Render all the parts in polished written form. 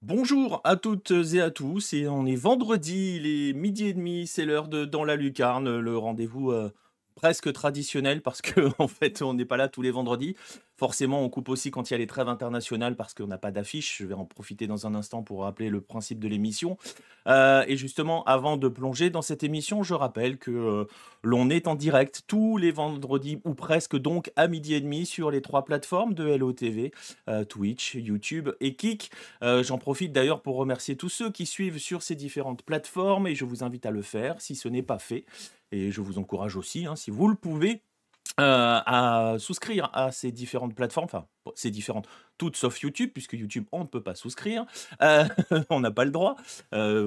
Bonjour à toutes et à tous, et on est vendredi, il est 12h30, c'est l'heure de Dans la Lucarne, le rendez-vous presque traditionnel parce que en fait on n'est pas là tous les vendredis. Forcément, on coupe aussi quand il y a les trêves internationales parce qu'on n'a pas d'affiche. Je vais en profiter dans un instant pour rappeler le principe de l'émission. Et justement, avant de plonger dans cette émission, je rappelle que l'on est en direct tous les vendredis, ou presque donc à 12h30 sur les 3 plateformes de LOTV, Twitch, YouTube et Kik. J'en profite d'ailleurs pour remercier tous ceux qui suivent sur ces différentes plateformes et je vous invite à le faire si ce n'est pas fait. Et je vous encourage aussi, hein, si vous le pouvez, à souscrire à ces différentes plateformes, enfin, ces différentes, toutes sauf YouTube, puisque YouTube, on ne peut pas souscrire, euh, on n'a pas le droit,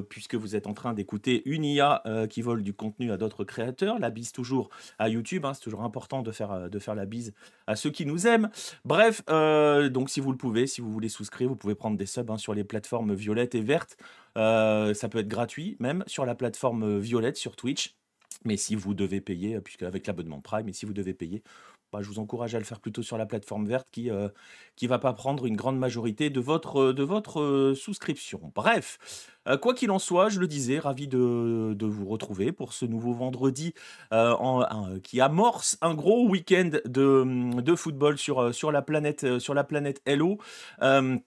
puisque vous êtes en train d'écouter une IA qui vole du contenu à d'autres créateurs. La bise toujours à YouTube, hein, c'est toujours important de faire la bise à ceux qui nous aiment. Bref, donc si vous le pouvez, si vous voulez souscrire, vous pouvez prendre des subs, hein, sur les plateformes violettes et vertes. Ça peut être gratuit, même sur la plateforme violette, sur Twitch. Mais si vous devez payer, puisque avec l'abonnement Prime, et si vous devez payer, bah, je vous encourage à le faire plutôt sur la plateforme verte qui va pas prendre une grande majorité de votre souscription. Bref, quoi qu'il en soit, je le disais, ravi de vous retrouver pour ce nouveau vendredi qui amorce un gros week-end de football sur la planète Hello. Euh,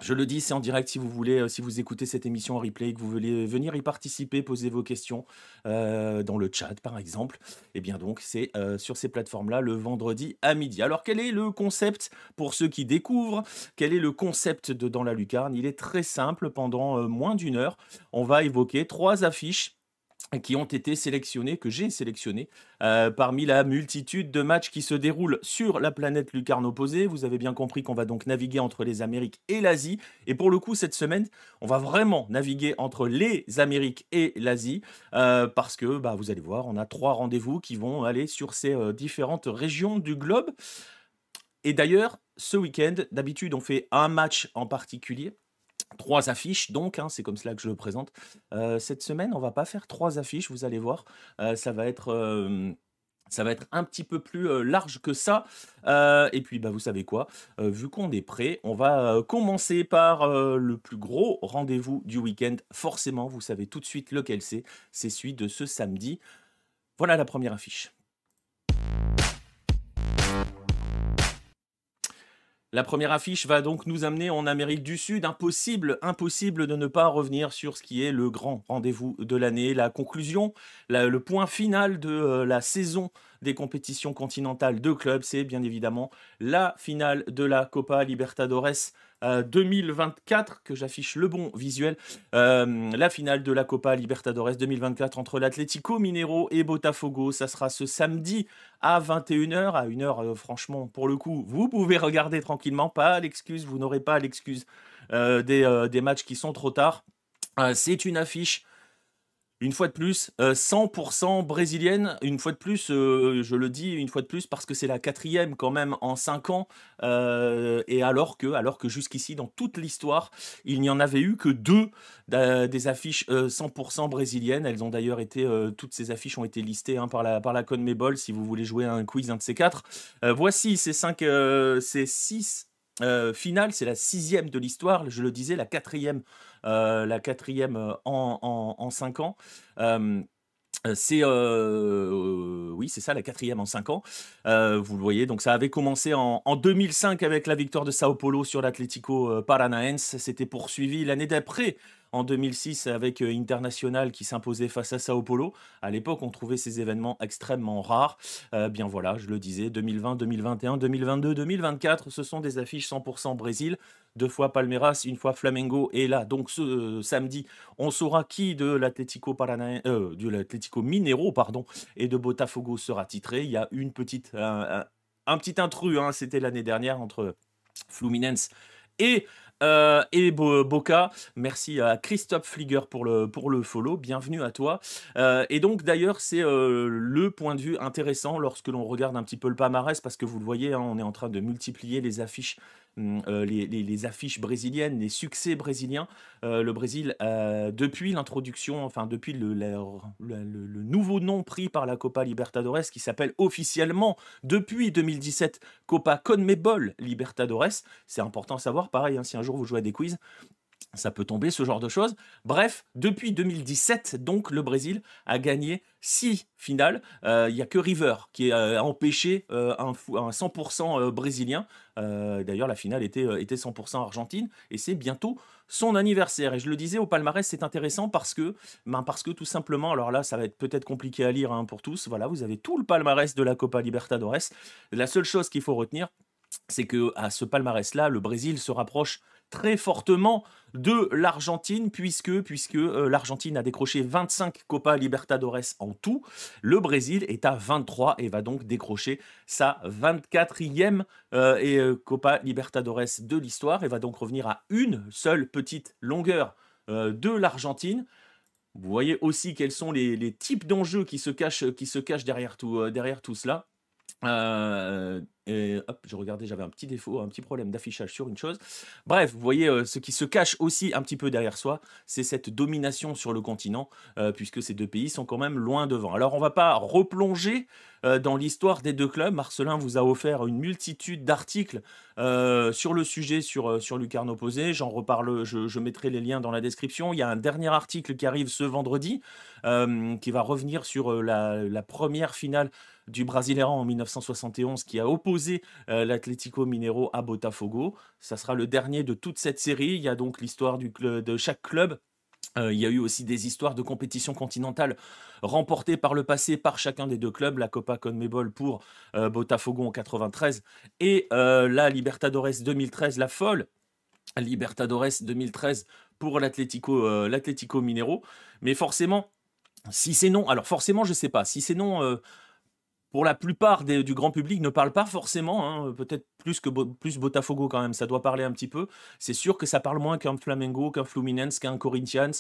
je le dis, c'est en direct si vous voulez, si vous écoutez cette émission en replay et que vous voulez venir y participer, poser vos questions dans le chat par exemple. Et bien donc, c'est sur ces plateformes-là le vendredi à midi. Alors quel est le concept pour ceux qui découvrent? Quel est le concept de Dans la Lucarne? Il est très simple, pendant moins d'une heure, on va évoquer 3 affiches qui ont été sélectionnés, que j'ai sélectionné, parmi la multitude de matchs qui se déroulent sur la planète lucarne opposée. Vous avez bien compris qu'on va donc naviguer entre les Amériques et l'Asie. Et pour le coup, cette semaine, on va vraiment naviguer entre les Amériques et l'Asie, parce que, bah, vous allez voir, on a 3 rendez-vous qui vont aller sur ces différentes régions du globe. Et d'ailleurs, ce week-end, d'habitude, on fait un match en particulier. 3 affiches donc, hein, c'est comme cela que je le présente. Cette semaine, on va pas faire 3 affiches, vous allez voir. Ça va être un petit peu plus large que ça. Et puis, bah, vous savez quoi? Vu qu'on est prêt, on va commencer par le plus gros rendez-vous du week-end. Forcément, vous savez tout de suite lequel c'est. C'est celui de ce samedi. Voilà la première affiche. La première affiche va donc nous amener en Amérique du Sud. Impossible de ne pas revenir sur ce qui est le grand rendez-vous de l'année, la conclusion, le point final de la saison des compétitions continentales de clubs. C'est bien évidemment la finale de la Copa Libertadores 2024, que j'affiche le bon visuel. La finale de la Copa Libertadores 2024 entre l'Atlético Mineiro et Botafogo. Ça sera ce samedi à 21h. À 1h, franchement, pour le coup, vous pouvez regarder tranquillement. Pas l'excuse, vous n'aurez pas l'excuse des matchs qui sont trop tard. C'est une affiche, une fois de plus, 100% brésilienne. Une fois de plus, je le dis une fois de plus parce que c'est la 4e quand même en 5 ans. Et alors que jusqu'ici, dans toute l'histoire, il n'y en avait eu que 2 des affiches 100% brésiliennes. Elles ont d'ailleurs été, toutes ces affiches ont été listées, hein, par la CONMEBOL, si vous voulez jouer à un quiz, un de ces 4. Voici ces 6 finales, c'est la 6e de l'histoire, je le disais, la 4e en 5 ans. Oui, c'est ça, la 4e en 5 ans. Vous le voyez, donc ça avait commencé en 2005 avec la victoire de Sao Paulo sur l'Atlético Paranaense. C'était poursuivi l'année d'après, en 2006, avec Internacional qui s'imposait face à Sao Paulo. À l'époque, on trouvait ces événements extrêmement rares. Bien voilà, je le disais, 2020, 2021, 2022, 2024, ce sont des affiches 100% Brésil. 2 fois Palmeiras, 1 fois Flamengo. Et là, donc ce samedi, on saura qui de l'Atlético Mineiro, pardon, et de Botafogo sera titré. Il y a un petit intrus, hein, c'était l'année dernière entre Fluminense et, Boca. Merci à Christophe Flieger pour le follow, bienvenue à toi. Et donc d'ailleurs c'est le point de vue intéressant lorsque l'on regarde un petit peu le palmarès, parce que vous le voyez, hein, on est en train de multiplier les affiches, les affiches brésiliennes, les succès brésiliens. Le Brésil, depuis l'introduction, enfin depuis le nouveau nom pris par la Copa Libertadores, qui s'appelle officiellement depuis 2017 Copa Conmebol Libertadores. C'est important à savoir, pareil, hein, si un jour vous jouez à des quiz, ça peut tomber, ce genre de choses. Bref, depuis 2017, donc, le Brésil a gagné 6 finales. Il n'y a que River qui a empêché un 100% brésilien. D'ailleurs, la finale était 100% argentine, et c'est bientôt son anniversaire. Et je le disais, au palmarès, c'est intéressant parce que tout simplement, alors là, ça va être peut-être compliqué à lire, hein, pour tous. Voilà, vous avez tout le palmarès de la Copa Libertadores. La seule chose qu'il faut retenir, c'est que à ce palmarès-là, le Brésil se rapproche très fortement de l'Argentine, puisque l'Argentine a décroché 25 Copa Libertadores en tout. Le Brésil est à 23 et va donc décrocher sa 24e Copa Libertadores de l'histoire, et va donc revenir à une seule petite longueur de l'Argentine. Vous voyez aussi quels sont les types d'enjeux qui se cachent derrière tout cela. Et hop, je regardais, j'avais un petit défaut, un petit problème d'affichage sur une chose. Bref, vous voyez, ce qui se cache aussi un petit peu derrière soi, c'est cette domination sur le continent, puisque ces deux pays sont quand même loin devant. Alors, on va pas replonger dans l'histoire des deux clubs. Marcelin vous a offert une multitude d'articles sur le sujet, sur Lucarne Opposé. J'en reparle, je mettrai les liens dans la description. Il y a un dernier article qui arrive ce vendredi, qui va revenir sur la première finale du Brasileirão en 1971, qui a opposé l'Atlético Mineiro à Botafogo. Ça sera le dernier de toute cette série. Il y a donc l'histoire de chaque club. Il y a eu aussi des histoires de compétition continentale remportées par le passé par chacun des deux clubs, la Copa Conmebol pour Botafogo en 93 et la Libertadores 2013, la folle Libertadores 2013 pour l'Atlético Mineiro. Mais forcément, si c'est non, alors forcément je sais pas, si c'est non, pour la plupart du grand public, ne parle pas forcément, hein, peut-être plus Botafogo quand même, ça doit parler un petit peu. C'est sûr que ça parle moins qu'un Flamengo, qu'un Fluminense, qu'un Corinthians,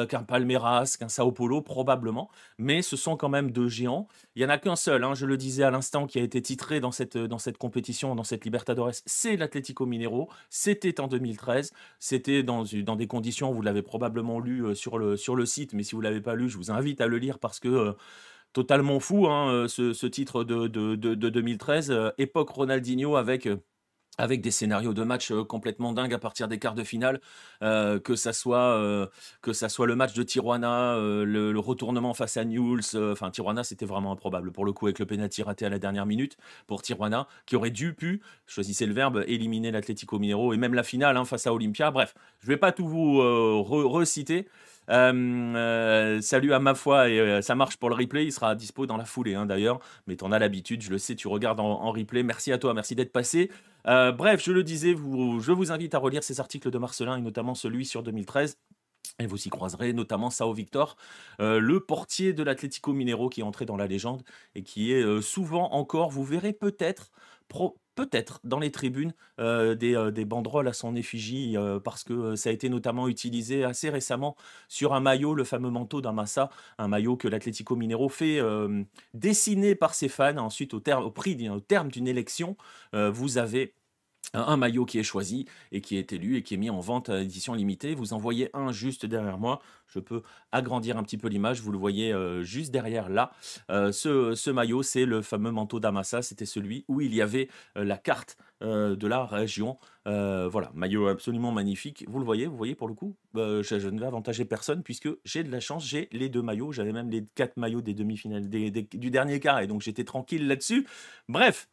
qu'un Palmeiras, qu'un Sao Paulo, probablement. Mais ce sont quand même deux géants. Il n'y en a qu'un seul, hein, je le disais à l'instant, qui a été titré dans cette compétition, dans cette Libertadores, c'est l'Atlético Mineiro. C'était en 2013. C'était dans des conditions, vous l'avez probablement lu sur le site, mais si vous ne l'avez pas lu, je vous invite à le lire, parce que totalement fou, hein, ce titre de 2013, époque Ronaldinho, avec des scénarios de match complètement dingues à partir des quarts de finale, que ça soit le match de Tijuana, le retournement face à Newell's, enfin Tijuana c'était vraiment improbable pour le coup, avec le penalty raté à la dernière minute pour Tijuana, qui aurait pu, choisissez le verbe, éliminer l'Atlético Mineiro, et même la finale, hein, face à Olympia. Bref, je vais pas tout vous reciter. Salut à ma foi, et ça marche pour le replay, il sera dispo dans la foulée, hein, d'ailleurs, mais t'en as l'habitude, je le sais, tu regardes en replay. Merci à toi, merci d'être passé. Bref, je le disais, je vous invite à relire ces articles de Marcelin, et notamment celui sur 2013. Et vous y croiserez notamment Sao Victor, le portier de l'Atlético Mineiro, qui est entré dans la légende et qui est souvent encore, vous verrez peut-être dans les tribunes, des banderoles à son effigie, parce que ça a été notamment utilisé assez récemment sur un maillot, le fameux manteau d'Amassa, un maillot que l'Atlético Mineiro fait dessiner par ses fans. Ensuite, au terme d'une élection, vous avez un maillot qui est choisi et qui est élu et qui est mis en vente à édition limitée. Vous en voyez un juste derrière moi. Je peux agrandir un petit peu l'image. Vous le voyez juste derrière là. Ce maillot, c'est le fameux manteau d'Amassa. C'était celui où il y avait la carte de la région. Voilà, maillot absolument magnifique. Vous voyez pour le coup, je ne vais avantager personne, puisque j'ai de la chance, j'ai les deux maillots. J'avais même les 4 maillots des demi-finales du dernier quart, et donc j'étais tranquille là-dessus. Bref.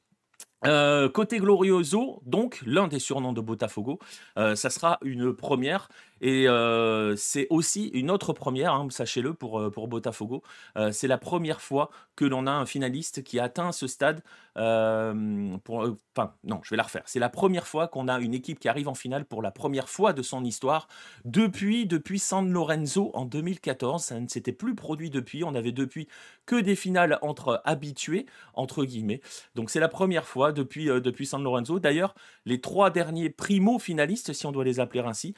Côté Glorioso, donc l'un des surnoms de Botafogo, ça sera une première, et c'est aussi une autre première, hein, sachez-le, pour Botafogo. C'est la première fois que l'on a un finaliste qui a atteint ce stade. Enfin, non, je vais la refaire. C'est la première fois qu'on a une équipe qui arrive en finale pour la première fois de son histoire depuis San Lorenzo en 2014. Ça ne s'était plus produit depuis. On avait depuis que des finales entre habitués, entre guillemets. Donc c'est la première fois. fois depuis San Lorenzo. D'ailleurs, les 3 derniers primo-finalistes, si on doit les appeler ainsi,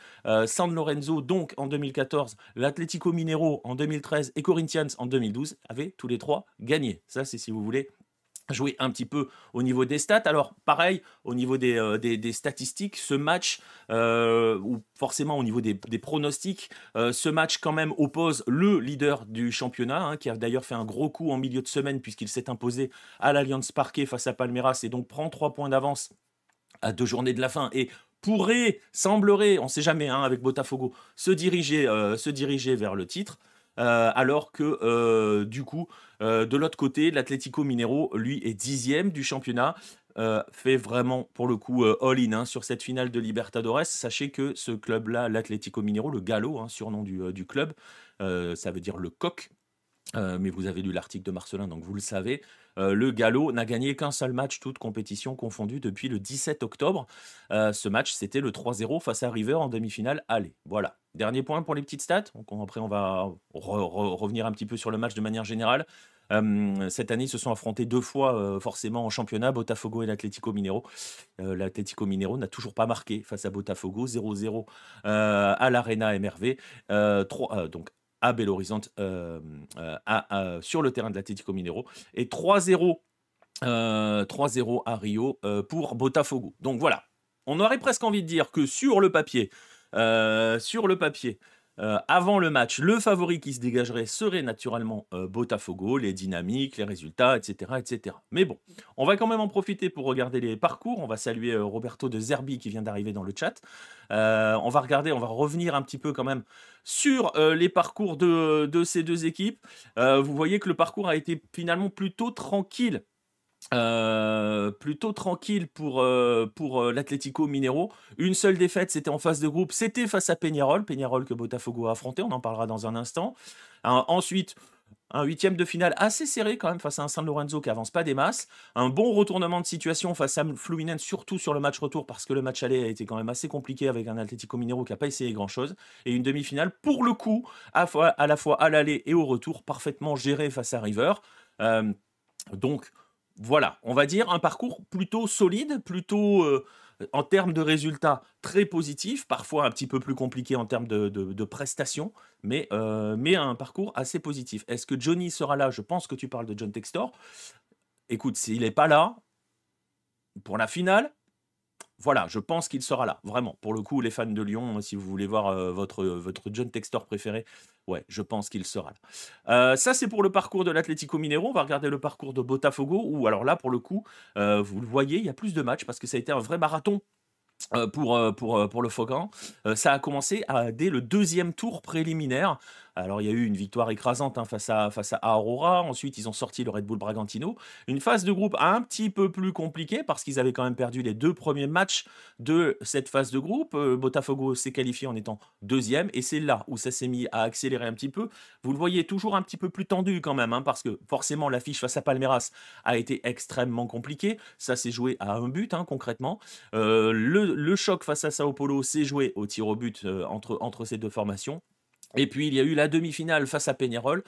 San Lorenzo donc en 2014, l'Atlético Mineiro en 2013 et Corinthians en 2012 avaient tous les 3 gagné. Ça, c'est si vous voulez jouer un petit peu au niveau des stats. Alors, pareil, au niveau des statistiques, ce match, ou forcément au niveau des pronostics, ce match quand même oppose le leader du championnat, hein, qui a d'ailleurs fait un gros coup en milieu de semaine puisqu'il s'est imposé à l'Allianz Parque face à Palmeiras et donc prend 3 points d'avance à 2 journées de la fin et semblerait, on ne sait jamais, hein, avec Botafogo, se diriger vers le titre. Alors que du coup, de l'autre côté, l'Atlético Mineiro, lui, est 10e du championnat, fait vraiment, pour le coup, all-in hein, sur cette finale de Libertadores. Sachez que ce club-là, l'Atlético Mineiro, le Gallo, hein, surnom du club, ça veut dire le coq, mais vous avez lu l'article de Marcelin, donc vous le savez. Le Gallo n'a gagné qu'un seul match, toute compétition confondue, depuis le 17 octobre. Ce match, c'était le 3-0 face à River en demi-finale. Allez, voilà. Dernier point pour les petites stats. Donc, après, on va revenir un petit peu sur le match de manière générale. Cette année, ils se sont affrontés 2 fois forcément en championnat, Botafogo et l'Atlético Mineiro. L'Atlético Mineiro n'a toujours pas marqué face à Botafogo, 0-0 à l'Arena MRV. Donc à Belo Horizonte, sur le terrain de l'Atlético Mineiro, et 3-0 à Rio pour Botafogo. Donc voilà, on aurait presque envie de dire que sur le papier, avant le match, le favori qui se dégagerait serait naturellement Botafogo, les dynamiques, les résultats, etc., etc. Mais bon, on va quand même en profiter pour regarder les parcours. On va saluer Roberto de Zerbi qui vient d'arriver dans le chat. On va revenir un petit peu quand même sur les parcours de ces deux équipes. Vous voyez que le parcours a été finalement plutôt tranquille pour l'Atlético Mineiro. Une seule défaite, c'était en phase de groupe, c'était face à Peñarol que Botafogo a affronté, on en parlera dans un instant. Ensuite, un 8e de finale assez serré quand même face à un San Lorenzo qui avance pas des masses. Un bon retournement de situation face à Fluminense, surtout sur le match retour, parce que le match aller a été quand même assez compliqué avec un Atlético Mineiro qui n'a pas essayé grand-chose. Et une demi-finale, pour le coup, à la fois à l'aller et au retour, parfaitement gérée face à River. Donc, voilà, on va dire un parcours plutôt solide, plutôt en termes de résultats très positifs, parfois un petit peu plus compliqué en termes de prestations, mais un parcours assez positif. Est-ce que Johnny sera là? Je pense que tu parles de John Textor. Écoute, s'il n'est pas là pour la finale, voilà, je pense qu'il sera là, vraiment. Pour le coup, les fans de Lyon, si vous voulez voir votre John Textor préféré, ouais, je pense qu'il sera là. Ça, c'est pour le parcours de l'Atlético Mineiro. On va regarder le parcours de Botafogo, où alors là, pour le coup, vous le voyez, il y a plus de matchs, parce que ça a été un vrai marathon pour le Focan. Ça a commencé dès le 2e tour préliminaire. Alors, il y a eu une victoire écrasante hein, face à Aurora. Ensuite, ils ont sorti le Red Bull Bragantino. Une phase de groupe un petit peu plus compliquée parce qu'ils avaient quand même perdu les 2 premiers matchs de cette phase de groupe. Botafogo s'est qualifié en étant 2e et c'est là où ça s'est mis à accélérer un petit peu. Vous le voyez toujours un petit peu plus tendu quand même hein, parce que forcément l'affiche face à Palmeiras a été extrêmement compliquée. Ça s'est joué à un but hein, concrètement. Le choc face à Sao Paulo s'est joué au tir au but entre ces deux formations. Et puis, il y a eu la demi-finale face à Peñarol,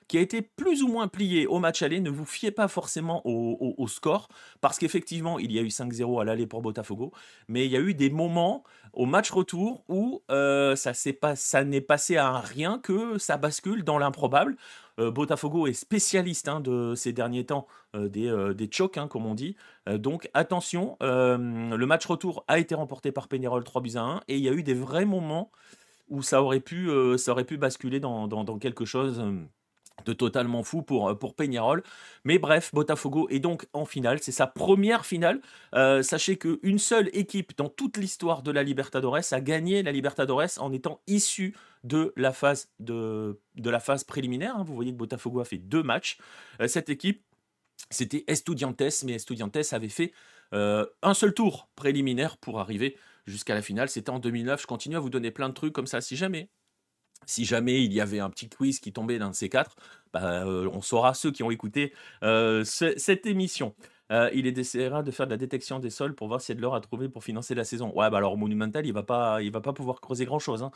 qui a été plus ou moins pliée au match aller. Ne vous fiez pas forcément au score, parce qu'effectivement, il y a eu 5-0 à l'aller pour Botafogo, mais il y a eu des moments au match retour où ça n'est passé à un rien, que ça bascule dans l'improbable. Botafogo est spécialiste hein, de ces derniers temps des chocs, hein, comme on dit. Donc attention, le match retour a été remporté par Peñarol 3-1, et il y a eu des vrais moments où ça aurait pu basculer dans quelque chose de totalement fou pour Peñarol. Mais bref, Botafogo est donc en finale. C'est sa première finale. Sachez qu'une seule équipe dans toute l'histoire de la Libertadores a gagné la Libertadores en étant issue de la phase préliminaire. Hein. Vous voyez que Botafogo a fait 2 matchs. Cette équipe, c'était Estudiantes, mais Estudiantes avait fait un seul tour préliminaire pour arriver jusqu'à la finale. C'était en 2009. Je continue à vous donner plein de trucs comme ça. Si jamais il y avait un petit quiz qui tombait d'un de ces 4, on saura, ceux qui ont écouté cette émission. Il est décidera de faire de la détection des sols pour voir s'il y a de l'or à trouver pour financer la saison. Ouais, alors Monumental, il va pas pouvoir creuser grand-chose. Hein.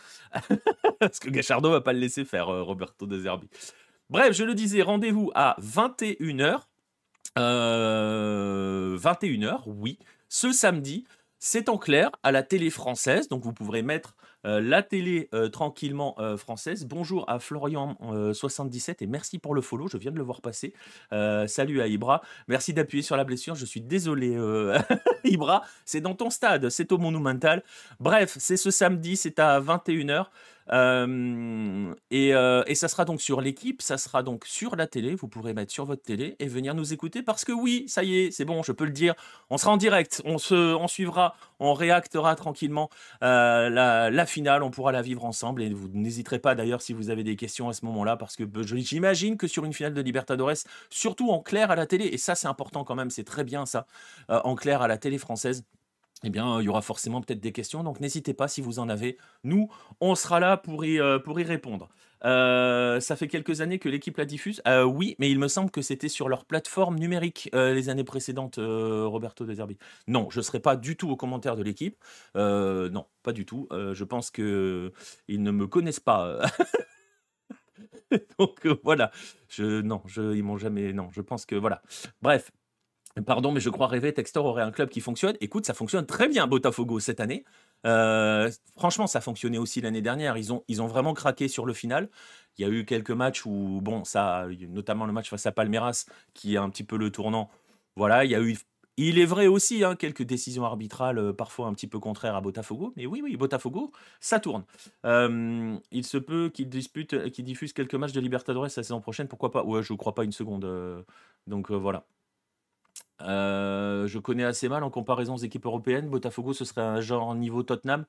Parce que Gachardo va pas le laisser faire, Roberto De Zerbi. Bref, je le disais, rendez-vous à 21h. 21h, oui. Ce samedi, c'est en clair à la télé française, donc vous pourrez mettre la télé tranquillement française. Bonjour à Florian77 et merci pour le follow, je viens de le voir passer. Salut à Ibra, merci d'appuyer sur la blessure, je suis désolé Ibra, c'est dans ton stade, c'est au Monumental. Bref, c'est ce samedi, c'est à 21h. Et ça sera donc sur l'équipe, ça sera donc sur la télé, vous pourrez mettre sur votre télé et venir nous écouter parce que oui, ça y est, c'est bon, je peux le dire, on sera en direct, on suivra, on réactera tranquillement la finale, on pourra la vivre ensemble et vous n'hésiterez pas d'ailleurs si vous avez des questions à ce moment-là parce que j'imagine que sur une finale de Libertadores, surtout en clair à la télé, et ça c'est important quand même, c'est très bien ça, en clair à la télé française, eh bien, il y aura forcément peut-être des questions, donc n'hésitez pas si vous en avez. Nous, on sera là pour y répondre. Ça fait quelques années que l'équipe la diffuse. Oui, mais il me semble que c'était sur leur plateforme numérique les années précédentes, Roberto De Zerbi. Non, je ne serai pas du tout aux commentaires de l'équipe. Non, pas du tout. Je pense qu'ils ne me connaissent pas. Donc voilà. Non, ils m'ont jamais. Non, je pense que voilà. Bref. Pardon, mais je crois rêver, Textor aurait un club qui fonctionne. Écoute, ça fonctionne très bien, Botafogo, cette année. Franchement, ça fonctionnait aussi l'année dernière. Ils ont vraiment craqué sur le final. Il y a eu quelques matchs où, bon, ça, notamment le match face à Palmeiras, qui est un petit peu le tournant. Voilà, il est vrai aussi, hein, quelques décisions arbitrales, parfois un petit peu contraires à Botafogo. Mais oui, oui, Botafogo, ça tourne. Il se peut qu'il diffuse quelques matchs de Libertadores la saison prochaine. Pourquoi pas? Ouais, je ne crois pas une seconde. Donc voilà. Je connais assez mal en comparaison aux équipes européennes. Botafogo, ce serait un genre niveau Tottenham.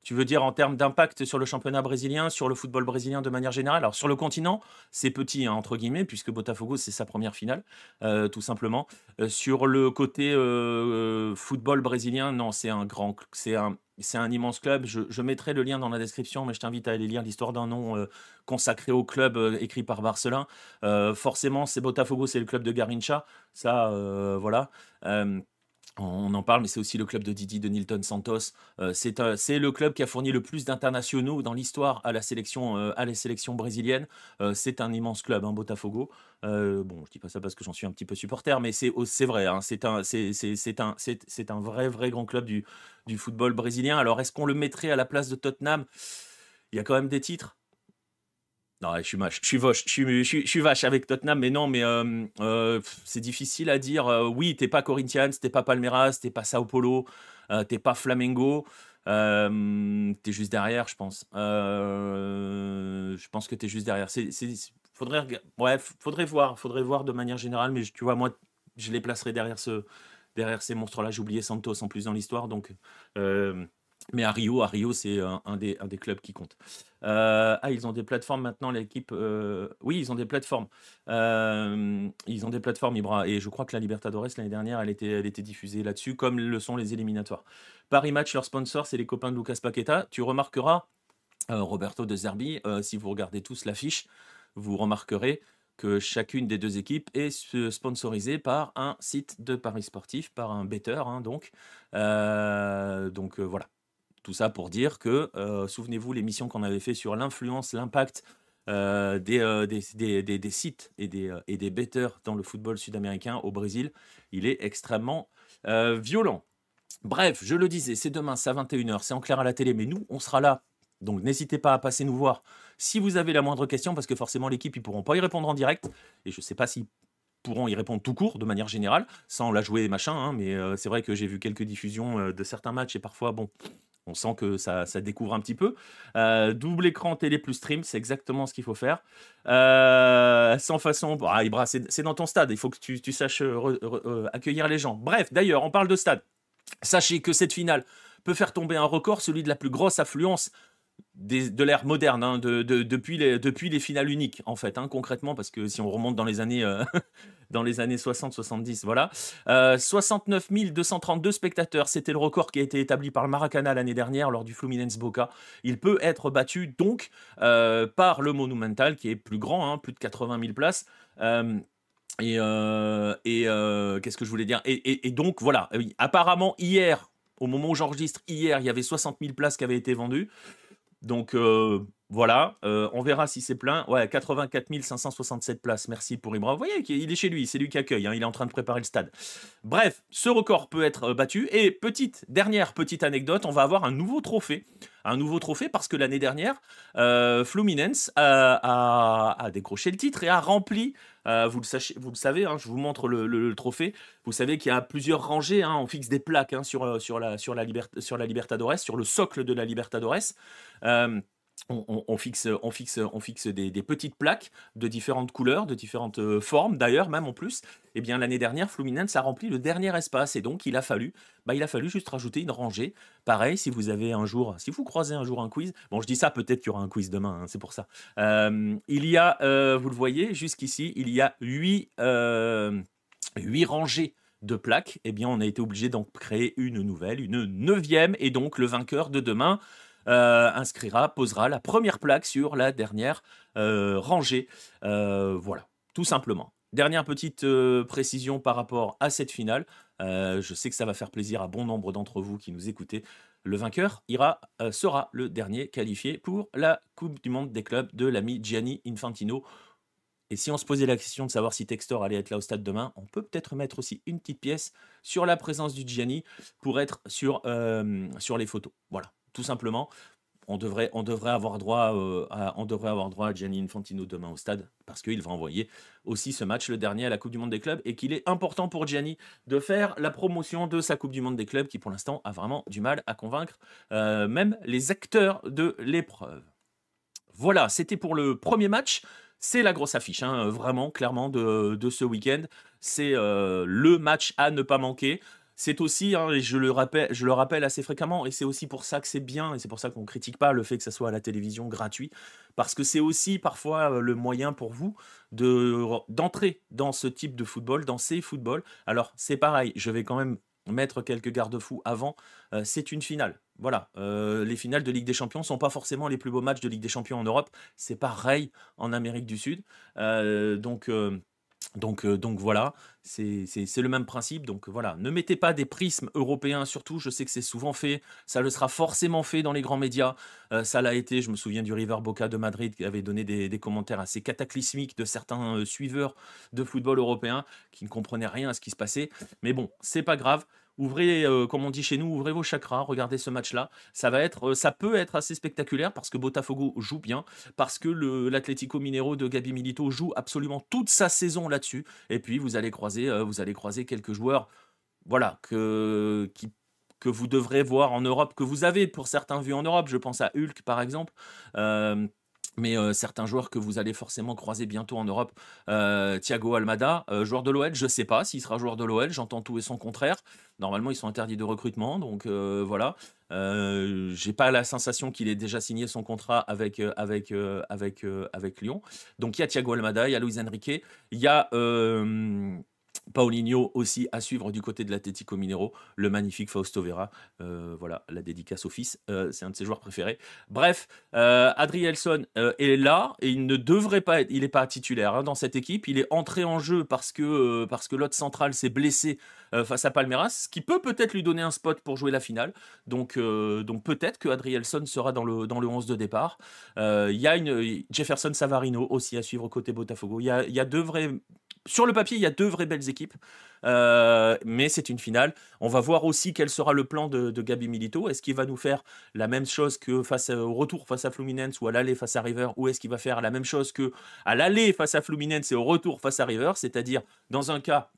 Tu veux dire en termes d'impact sur le championnat brésilien, sur le football brésilien de manière générale? Alors sur le continent, c'est petit, hein, entre guillemets, puisque Botafogo, c'est sa première finale, tout simplement. Sur le côté football brésilien, non, c'est un immense club. Je mettrai le lien dans la description, mais je t'invite à aller lire l'histoire d'un nom consacré au club écrit par Barcelin. Forcément, c'est Botafogo, c'est le club de Garrincha. Ça, voilà. On en parle, mais c'est aussi le club de Didi, de Nilton Santos. C'est le club qui a fourni le plus d'internationaux dans l'histoire à la sélection brésilienne. C'est un immense club, hein, Botafogo. Bon, je dis pas ça parce que j'en suis un petit peu supporter, mais c'est vrai. Hein, c'est un vrai grand club du football brésilien. Alors, est-ce qu'on le mettrait à la place de Tottenham? Il y a quand même des titres. Non, je suis vache, je suis vache avec Tottenham, mais non, mais c'est difficile à dire. Oui, t'es pas Corinthians, t'es pas Palmeiras, t'es pas Sao Paulo, t'es pas Flamengo, t'es juste derrière, je pense. Je pense que t'es juste derrière. Faudrait voir de manière générale, mais tu vois, moi, je les placerai derrière ces monstres-là. J'ai oublié Santos en plus dans l'histoire, donc. Mais à Rio, c'est un des clubs qui compte. Ils ont des plateformes maintenant, l'équipe. Oui, ils ont des plateformes. Ils ont des plateformes, Ibra. Et je crois que la Libertadores, l'année dernière, elle était diffusée là-dessus, comme le sont les éliminatoires. Paris Match, leur sponsor, c'est les copains de Lucas Paqueta. Tu remarqueras, Roberto De Zerbi, si vous regardez tous l'affiche, vous remarquerez que chacune des deux équipes est sponsorisée par un site de paris sportif, par un betteur, hein, donc. Voilà. Tout ça pour dire que, souvenez-vous, l'émission qu'on avait fait sur l'influence, l'impact des sites et des betteurs dans le football sud-américain au Brésil, il est extrêmement violent. Bref, je le disais, c'est demain, c'est à 21h, c'est en clair à la télé, mais nous, on sera là. Donc n'hésitez pas à passer nous voir si vous avez la moindre question, parce que forcément l'équipe, ils ne pourront pas y répondre en direct, et je ne sais pas s'ils pourront y répondre tout court, de manière générale, sans la jouer machin, hein, mais c'est vrai que j'ai vu quelques diffusions de certains matchs, et parfois, bon, on sent que ça découvre un petit peu. Double écran télé plus stream, c'est exactement ce qu'il faut faire. Sans façon... Bon, Ibra, c'est dans ton stade, il faut que tu saches accueillir les gens. Bref, d'ailleurs, on parle de stade. Sachez que cette finale peut faire tomber un record, celui de la plus grosse affluence de l'ère moderne, hein, depuis les finales uniques, en fait, hein, concrètement, parce que si on remonte dans les années 60-70, voilà. 69 232 spectateurs, c'était le record qui a été établi par le Maracana l'année dernière lors du Fluminense Boca. Il peut être battu donc par le Monumental, qui est plus grand, hein, plus de 80 000 places. Qu'est-ce que je voulais dire? Et donc, voilà, apparemment, hier, au moment où j'enregistre, hier, il y avait 60 000 places qui avaient été vendues. Donc, Voilà, on verra si c'est plein. Ouais, 84 567 places. Merci pour Ibra. Vous voyez qu'il est chez lui, c'est lui qui accueille, hein, il est en train de préparer le stade. Bref, ce record peut être battu. Et dernière petite anecdote, on va avoir un nouveau trophée. Un nouveau trophée parce que l'année dernière, Fluminense a décroché le titre et a rempli, vous le savez, hein, je vous montre le trophée. Vous savez qu'il y a plusieurs rangées, hein, on fixe des plaques, hein, sur la Libertadores, sur le socle de la Libertadores. Euh, on fixe des petites plaques de différentes couleurs, de différentes formes d'ailleurs, même en plus. Et bien l'année dernière, Fluminense a rempli le dernier espace et donc il a fallu juste rajouter une rangée. Pareil, si vous croisez un jour un quiz, bon je dis ça, peut-être qu'il y aura un quiz demain, hein, c'est pour ça. Il y a, vous le voyez, jusqu'ici, il y a 8 rangées de plaques. Eh bien on a été obligé d'en créer une nouvelle, une neuvième, et donc le vainqueur de demain posera la première plaque sur la dernière rangée. Voilà, tout simplement. Dernière petite précision par rapport à cette finale. Je sais que ça va faire plaisir à bon nombre d'entre vous qui nous écoutez. Le vainqueur sera le dernier qualifié pour la Coupe du Monde des clubs de l'ami Gianni Infantino. Et si on se posait la question de savoir si Textor allait être là au stade demain, on peut peut-être mettre aussi une petite pièce sur la présence du Gianni pour être sur les photos. Voilà, tout simplement. On devrait avoir droit à Gianni Infantino demain au stade parce qu'il va envoyer aussi ce match, le dernier à la Coupe du Monde des clubs, et qu'il est important pour Gianni de faire la promotion de sa Coupe du Monde des clubs qui pour l'instant a vraiment du mal à convaincre même les acteurs de l'épreuve. Voilà, c'était pour le premier match. C'est la grosse affiche, hein, vraiment, clairement, de ce week-end. C'est le match à ne pas manquer. C'est aussi, hein, et je le rappelle assez fréquemment, et c'est aussi pour ça que c'est bien, et c'est pour ça qu'on ne critique pas le fait que ça soit à la télévision gratuit, parce que c'est aussi parfois le moyen pour vous d'entrer dans ce type de football, dans ces footballs. Alors, c'est pareil, je vais quand même mettre quelques garde-fous avant. C'est une finale. Voilà, les finales de Ligue des Champions sont pas forcément les plus beaux matchs de Ligue des Champions en Europe. C'est pareil en Amérique du Sud. Donc voilà, c'est le même principe. Donc voilà, ne mettez pas des prismes européens, surtout. Je sais que c'est souvent fait, ça le sera forcément fait dans les grands médias. Ça l'a été, je me souviens du River Boca de Madrid qui avait donné des commentaires assez cataclysmiques de certains suiveurs de football européen qui ne comprenaient rien à ce qui se passait. Mais bon, c'est pas grave. Ouvrez, comme on dit chez nous, ouvrez vos chakras, regardez ce match-là. Ça peut être assez spectaculaire parce que Botafogo joue bien, parce que l'Atlético Mineiro de Gabi Milito joue absolument toute sa saison là-dessus. Et puis vous allez croiser quelques joueurs, voilà, que vous devrez voir en Europe, que vous avez pour certains vus en Europe. Je pense à Hulk par exemple. Euh, mais certains joueurs que vous allez forcément croiser bientôt en Europe, Thiago Almada, joueur de l'OL, je ne sais pas s'il sera joueur de l'OL, j'entends tout et son contraire. Normalement, ils sont interdits de recrutement, donc voilà. J'ai pas la sensation qu'il ait déjà signé son contrat avec Lyon. Donc il y a Thiago Almada, il y a Luis Enrique, il y a Paulinho aussi à suivre du côté de l'Atlético Mineiro, le magnifique Fausto Vera. Voilà, la dédicace au fils, c'est un de ses joueurs préférés. Bref, Adrielson est là et il ne devrait pas être, il n'est pas titulaire hein, dans cette équipe. Il est entré en jeu parce que l'autre central s'est blessé face à Palmeiras, ce qui peut-être lui donner un spot pour jouer la finale. Donc peut-être que Adrielson sera dans le 11 de départ. Il y a Jefferson Savarino aussi à suivre côté Botafogo. Il y a deux vrais. Sur le papier, il y a deux vraies belles équipes, mais c'est une finale. On va voir aussi quel sera le plan de Gabi Milito. Est-ce qu'il va nous faire la même chose que au retour face à Fluminense ou à l'aller face à River, ou est-ce qu'il va faire la même chose que à l'aller face à Fluminense et au retour face à River, c'est-à-dire dans un cas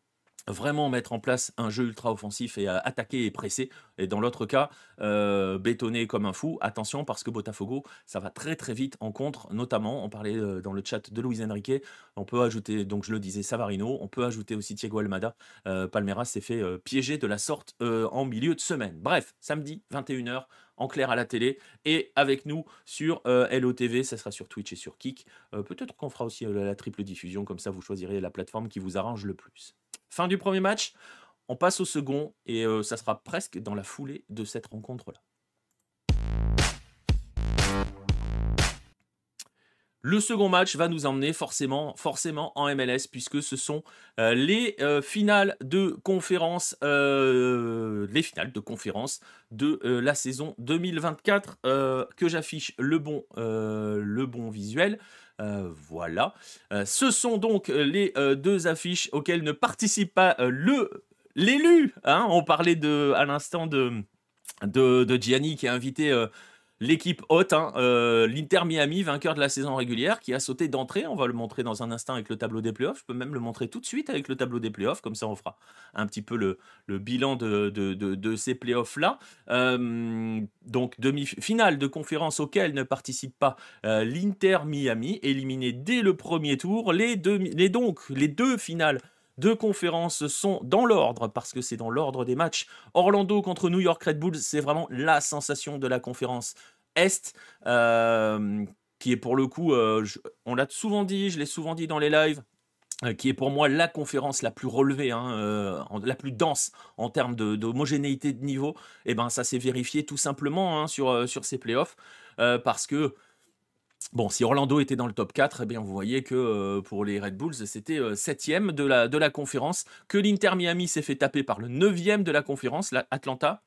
vraiment mettre en place un jeu ultra offensif et attaquer et presser, et dans l'autre cas bétonner comme un fou. Attention parce que Botafogo ça va très très vite en contre, notamment on parlait dans le chat de Luis Enrique, on peut ajouter, donc je le disais, Savarino, on peut ajouter aussi Thiago Almada. Palmeiras s'est fait piéger de la sorte en milieu de semaine. Bref, samedi 21h en clair à la télé et avec nous sur LOTV, ça sera sur Twitch et sur Kick. Peut-être qu'on fera aussi la triple diffusion, comme ça vous choisirez la plateforme qui vous arrange le plus. Fin du premier match, on passe au second et ça sera presque dans la foulée de cette rencontre-là. Le second match va nous emmener forcément en MLS puisque ce sont les finales de conférence, de la saison 2024 que j'affiche le bon visuel. Voilà. Ce sont donc les deux affiches auxquelles ne participe pas l'élu. Hein, on parlait à l'instant de Gianni qui a invité l'équipe haute, hein, l'Inter Miami, vainqueur de la saison régulière, qui a sauté d'entrée. On va le montrer dans un instant avec le tableau des playoffs. Je peux même le montrer tout de suite avec le tableau des playoffs. Comme ça, on fera un petit peu le bilan de ces playoffs-là. Donc, demi-finale de conférence auquel ne participe pas l'Inter Miami, éliminé dès le premier tour. Les deux finales de conférence sont dans l'ordre, parce que c'est dans l'ordre des matchs. Orlando contre New York Red Bulls, c'est vraiment la sensation de la conférence Est, qui est pour le coup, on l'a souvent dit, je l'ai souvent dit dans les lives, qui est pour moi la conférence la plus relevée, hein, la plus dense en termes d'homogénéité de niveau. Et ben ça s'est vérifié tout simplement, hein, sur ces playoffs, parce que bon, si Orlando était dans le top 4, eh bien, vous voyez que pour les Red Bulls, c'était 7e de la conférence, que l'Inter Miami s'est fait taper par le 9e de la conférence, Atlanta.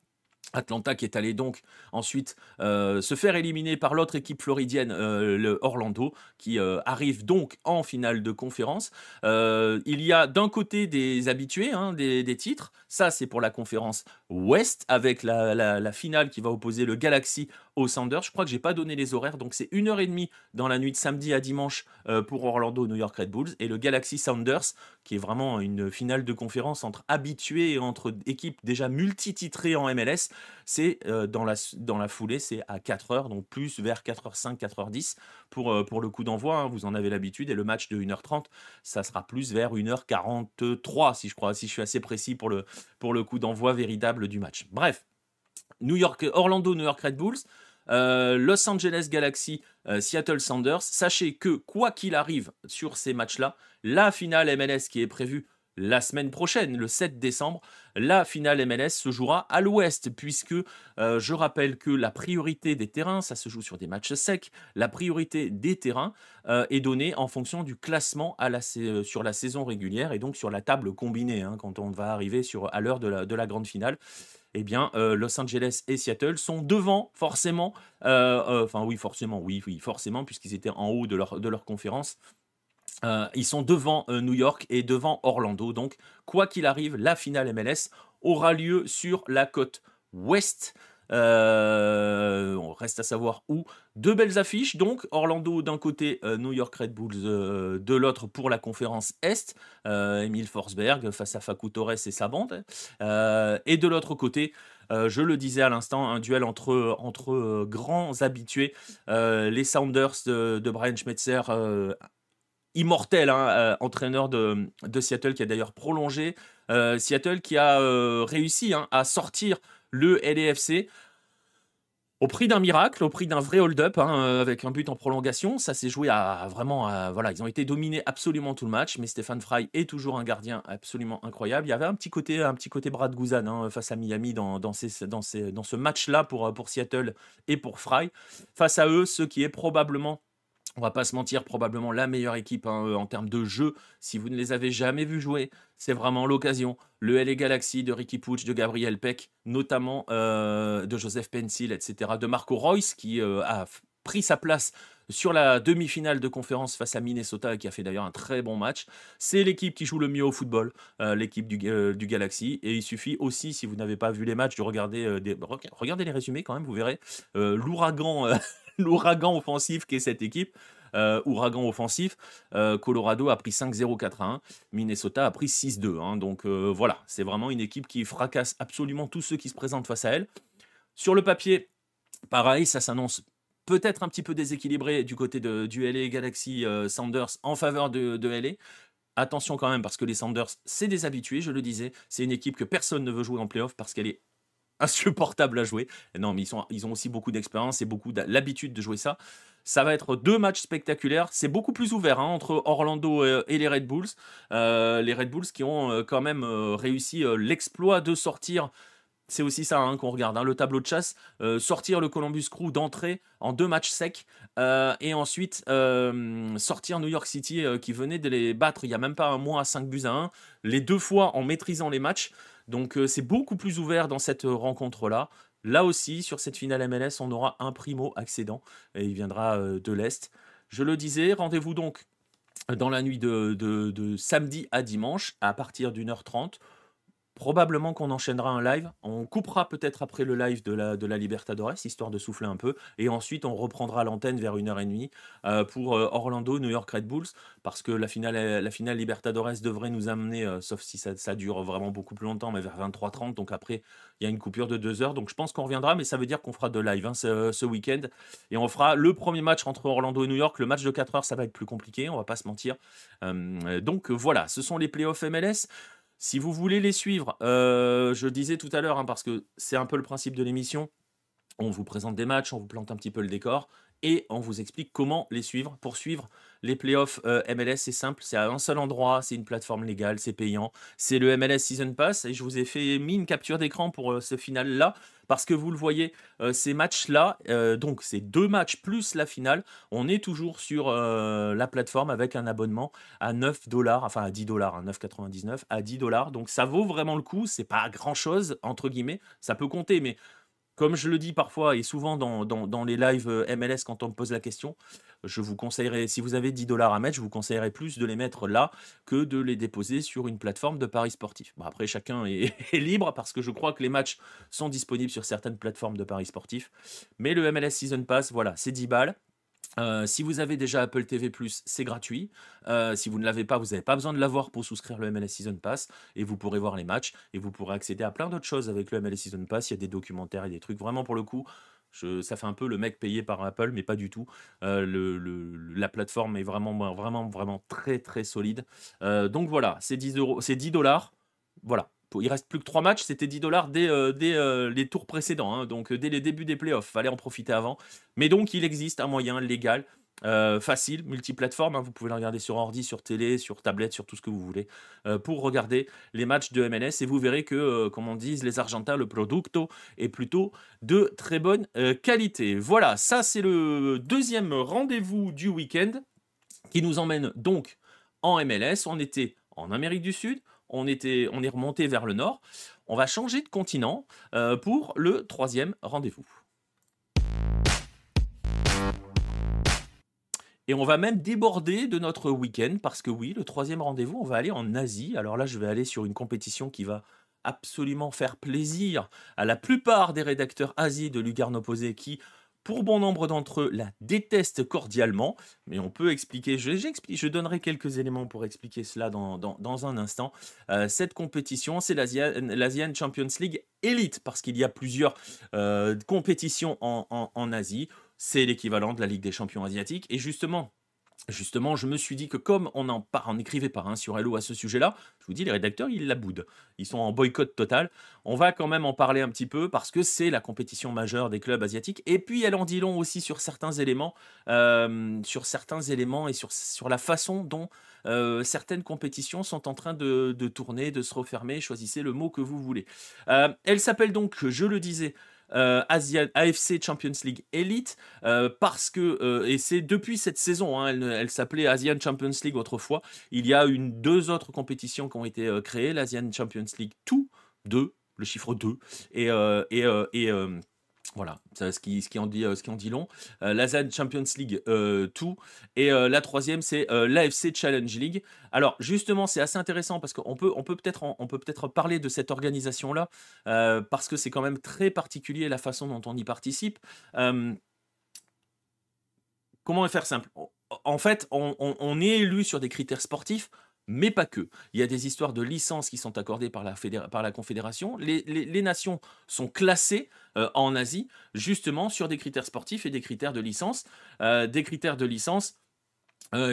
Atlanta qui est allé donc ensuite se faire éliminer par l'autre équipe floridienne, le Orlando, qui arrive donc en finale de conférence. Il y a d'un côté des habitués, hein, des titres. Ça, c'est pour la conférence Ouest, avec la finale qui va opposer le Galaxy aux Sounders. Je crois que j'ai pas donné les horaires, donc c'est 1h30 dans la nuit de samedi à dimanche pour Orlando, New York Red Bulls, et le Galaxy Sounders, qui est vraiment une finale de conférence entre habitués et entre équipes déjà multititrées en MLS. C'est dans la foulée, c'est à 4h, donc plus vers 4h05, 4h10 pour le coup d'envoi, hein, vous en avez l'habitude, et le match de 1h30, ça sera plus vers 1h43, si je suis assez précis pour le coup d'envoi véritable du match. Bref, Orlando, New York Red Bulls, Los Angeles Galaxy, Seattle Sounders. Sachez que quoi qu'il arrive sur ces matchs-là, la finale MLS qui est prévue la semaine prochaine, le 7 décembre, la finale MLS se jouera à l'ouest, puisque je rappelle que la priorité des terrains, ça se joue sur des matchs secs, la priorité des terrains est donnée en fonction du classement sur la saison régulière, et donc sur la table combinée, hein, quand on va arriver à l'heure de la grande finale. Eh bien, Los Angeles et Seattle sont devant, forcément, forcément, puisqu'ils étaient en haut de leur conférence. Ils sont devant New York et devant Orlando. Donc, quoi qu'il arrive, la finale MLS aura lieu sur la côte ouest. On reste à savoir où. Deux belles affiches, donc Orlando d'un côté, New York Red Bulls de l'autre pour la conférence Est. Emile Forsberg face à Facu Torres et sa bande. Et de l'autre côté, je le disais à l'instant, un duel entre grands habitués. Les Sounders de Brian Schmetzer, immortel, hein, entraîneur de Seattle, qui a d'ailleurs prolongé. Seattle qui a réussi, hein, à sortir le LAFC au prix d'un miracle, au prix d'un vrai hold-up, hein, avec un but en prolongation. Ça s'est joué voilà, ils ont été dominés absolument tout le match, mais Stephen Fry est toujours un gardien absolument incroyable. Il y avait un petit côté Brad Guzan, hein, face à Miami dans ce match-là pour Seattle et pour Fry. Face à eux, ce qui est probablement, on va pas se mentir, probablement la meilleure équipe, hein, en termes de jeu. Si vous ne les avez jamais vus jouer, c'est vraiment l'occasion. Le LA Galaxy de Ricky Puig, de Gabriel Peck, notamment de Joseph Pencil, etc., de Marco Reus, qui a pris sa place sur la demi-finale de conférence face à Minnesota, et qui a fait d'ailleurs un très bon match. C'est l'équipe qui joue le mieux au football, l'équipe du Galaxy. Et il suffit aussi, si vous n'avez pas vu les matchs, de regarder regardez les résumés quand même, vous verrez l'ouragan l'ouragan offensif qu'est cette équipe. Ouragan offensif, Colorado a pris 5-0, 4-1, Minnesota a pris 6-2, hein, donc voilà, c'est vraiment une équipe qui fracasse absolument tous ceux qui se présentent face à elle. Sur le papier, pareil, ça s'annonce peut-être un petit peu déséquilibré du côté du LA Galaxy Sounders en faveur de LA. Attention quand même, parce que les Sounders, c'est des habitués, je le disais, c'est une équipe que personne ne veut jouer en playoff parce qu'elle est insupportable à jouer. Non, mais ils ont aussi beaucoup d'expérience et beaucoup l'habitude de jouer ça. Ça va être deux matchs spectaculaires. C'est beaucoup plus ouvert, hein, entre Orlando et les Red Bulls. Les Red Bulls qui ont quand même réussi l'exploit de sortir c'est aussi ça hein, qu'on regarde, hein, le tableau de chasse, sortir le Columbus Crew d'entrée en 2 matchs secs, et ensuite sortir New York City qui venait de les battre il y a même pas un mois à 5-1, les 2 fois en maîtrisant les matchs. Donc c'est beaucoup plus ouvert dans cette rencontre-là. Là aussi, sur cette finale MLS, on aura un primo accédant et il viendra de l'Est. Je le disais, rendez-vous donc dans la nuit de samedi à dimanche à partir d'1h30. Probablement qu'on enchaînera un live. On coupera peut-être après le live de la Libertadores, histoire de souffler un peu. Et ensuite, on reprendra l'antenne vers 1h30 pour Orlando, New York Red Bulls. Parce que la finale Libertadores devrait nous amener, sauf si ça dure vraiment beaucoup plus longtemps, mais vers 23h30. Donc après, il y a une coupure de 2 heures. Donc je pense qu'on reviendra, mais ça veut dire qu'on fera de live hein, ce week-end. Et on fera le premier match entre Orlando et New York. Le match de 4 heures, ça va être plus compliqué, on va pas se mentir. Donc voilà, ce sont les playoffs MLS. Si vous voulez les suivre, je disais tout à l'heure, hein, parce que c'est un peu le principe de l'émission, on vous présente des matchs, on vous plante un petit peu le décor et on vous explique comment les suivre. Pour suivre les playoffs MLS, c'est simple, c'est à un seul endroit, c'est une plateforme légale, c'est payant. C'est le MLS Season Pass et je vous ai mis une capture d'écran pour ce final-là parce que vous le voyez, ces matchs-là, donc ces 2 matchs plus la finale, on est toujours sur la plateforme avec un abonnement à 9 $, enfin à 10 $, hein, 9,99 à 10 $. Donc ça vaut vraiment le coup, c'est pas grand-chose, entre guillemets, ça peut compter, mais comme je le dis parfois et souvent dans les lives MLS quand on me pose la question, je vous conseillerais, si vous avez 10 $ à mettre, je vous conseillerais plus de les mettre là que de les déposer sur une plateforme de paris sportifs. Bon, après, chacun est, est libre parce que je crois que les matchs sont disponibles sur certaines plateformes de paris sportifs. Mais le MLS Season Pass, voilà, c'est 10 balles. Si vous avez déjà Apple TV+, c'est gratuit. Si vous ne l'avez pas, vous n'avez pas besoin de l'avoir pour souscrire le MLS Season Pass et vous pourrez voir les matchs et vous pourrez accéder à plein d'autres choses avec le MLS Season Pass. Il y a des documentaires et des trucs vraiment pour le coup. Ça fait un peu le mec payé par Apple, mais pas du tout. La plateforme est vraiment, vraiment, vraiment très, très solide. Donc voilà, c'est 10 €, c'est 10 $. Voilà. Il reste plus que 3 matchs, c'était 10 $ dès les tours précédents, hein, donc dès les débuts des playoffs, fallait en profiter avant. Mais donc il existe un moyen légal, facile, multiplateforme, hein, vous pouvez le regarder sur ordi, sur télé, sur tablette, sur tout ce que vous voulez, pour regarder les matchs de MLS et vous verrez que, comme on dit les Argentins, le producto est plutôt de très bonne qualité. Voilà, ça c'est le deuxième rendez-vous du week-end qui nous emmène donc en MLS. On était en Amérique du Sud, on est remonté vers le nord. On va changer de continent pour le troisième rendez-vous. Et on va même déborder de notre week-end parce que oui, le troisième rendez-vous, on va aller en Asie. Alors là, je vais aller sur une compétition qui va absolument faire plaisir à la plupart des rédacteurs Asie de Lugarne Opposée qui, pour bon nombre d'entre eux, la détestent cordialement. Mais on peut expliquer, je donnerai quelques éléments pour expliquer cela dans un instant. Cette compétition, c'est l'Asian Champions League Elite parce qu'il y a plusieurs compétitions en Asie. C'est l'équivalent de la Ligue des champions asiatiques. Et justement, je me suis dit que comme on écrivait pas hein, sur Hello à ce sujet-là, je vous dis, les rédacteurs, ils la boudent. Ils sont en boycott total. On va quand même en parler un petit peu parce que c'est la compétition majeure des clubs asiatiques. Et puis, elle en dit long aussi sur certains éléments, et sur la façon dont certaines compétitions sont en train de tourner, de se refermer. Choisissez le mot que vous voulez. Elle s'appelle donc, je le disais, AFC Champions League Elite parce que et c'est depuis cette saison hein, elle s'appelait Asian Champions League autrefois. Il y a deux autres compétitions qui ont été créées, l'Asian Champions League 2, le chiffre 2 et voilà, ce qui en dit long. L'Asian Champions League 2 et la troisième c'est l'AFC Challenge League. Alors justement c'est assez intéressant parce qu'on peut peut-être parler de cette organisation là parce que c'est quand même très particulier la façon dont on y participe. Comment faire simple? En fait, on est élu sur des critères sportifs, mais pas que. Il y a des histoires de licences qui sont accordées par la Confédération. Les nations sont classées en Asie, justement, sur des critères sportifs et des critères de licence. Des critères de licence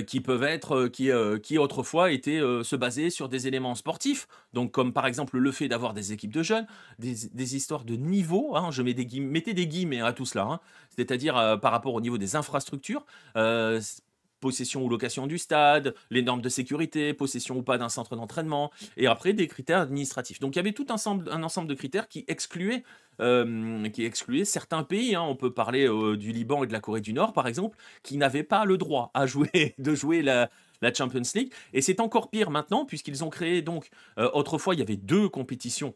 qui peuvent être, qui autrefois étaient se baser sur des éléments sportifs, donc comme par exemple le fait d'avoir des équipes de jeunes, des histoires de niveau, hein, mettez des guillemets à tout cela, hein, c'est-à-dire par rapport au niveau des infrastructures, possession ou location du stade, les normes de sécurité, possession ou pas d'un centre d'entraînement, et après des critères administratifs. Donc il y avait tout un ensemble de critères qui excluaient certains pays, hein. On peut parler du Liban et de la Corée du Nord, par exemple, qui n'avaient pas le droit de jouer la Champions League. Et c'est encore pire maintenant, puisqu'ils ont créé donc, autrefois, il y avait 2 compétitions